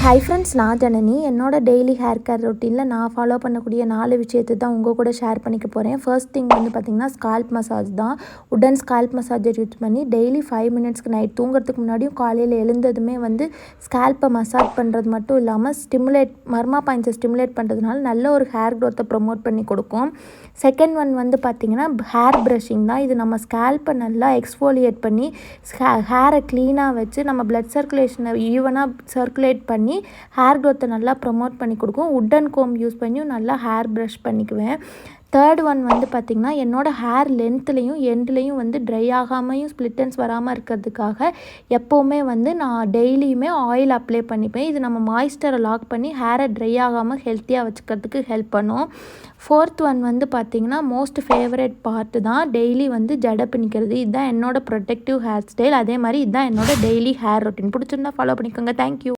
Hi friends, நான் ஜனனி. என்னோட daily hair care ரொட்டீனில் நான் ஃபாலோ பண்ணக்கூடிய 4 விஷயத்தை தான் உங்கள் கூட ஷேர் பண்ணிக்க போகிறேன். ஃபர்ஸ்ட் திங் வந்து பார்த்திங்கன்னா ஸ்கால்ப் மசாஜ் தான். உடன் ஸ்கால்ப் மசாஜர் யூஸ் பண்ணி டெய்லி 5 மினிட்ஸ்க்கு நைட் தூங்குறதுக்கு முன்னாடியும் காலையில் எழுந்ததுமே வந்து ஸ்கால்ப்பை மசாஜ் பண்ணுறது மட்டும் இல்லாமல் மர்மா பாயிண்ட்ஸை ஸ்டிமுலேட் பண்ணுறதுனால நல்ல ஒரு ஹேர் க்ரோத்தை ப்ரொமோட் பண்ணி கொடுக்கும். செகண்ட் ஒன் வந்து பார்த்திங்கன்னா ஹேர் ப்ரஷிங் தான். இது நம்ம ஸ்கால்ப்பை நல்லா எக்ஸ்ஃபோலியேட் பண்ணி ஹேரை க்ளீனாக வச்சு நம்ம பிளட் சர்க்குலேஷனை ஈவனாக சர்க்குலேட் பண்ணி ஹேர் க்ரோத்தை நல்லா ப்ரொமோட் பண்ணி கொடுக்கும். உட்டன் கோம் யூஸ் பண்ணியும் நல்லா ஹேர் ப்ரஷ் பண்ணிக்குவேன். தேர்ட் ஒன் வந்து பார்த்திங்கன்னா என்னோடய ஹேர் லென்த்துலேயும் எண்ட்லேயும் வந்து ட்ரை ஆகாமையும் ஸ்ப்ளிட்டன்ஸ் வராமல் இருக்கிறதுக்காக எப்போவுமே வந்து நான் டெய்லியுமே ஆயில் அப்ளை பண்ணிப்பேன். இது நம்ம மாய்ஸ்டரை லாக் பண்ணி ஹேரை ட்ரை ஆகாமல் ஹெல்த்தியாக வச்சுக்கிறதுக்கு ஹெல்ப் பண்ணும். ஃபோர்த் ஒன் வந்து பார்த்திங்கன்னா மோஸ்ட் ஃபேவரட் பார்ட்டு தான் டெய்லி வந்து ஜடை பின்னிக்கிறது. இதுதான் என்னோடய ப்ரொடெக்டிவ் ஹேர் ஸ்டைல். அதே மாதிரி இதுதான் என்னோடய டெய்லி ஹேர் ரொட்டீன். பிடிச்சிருந்தா ஃபாலோ பண்ணிக்கோங்க. தேங்க்யூ.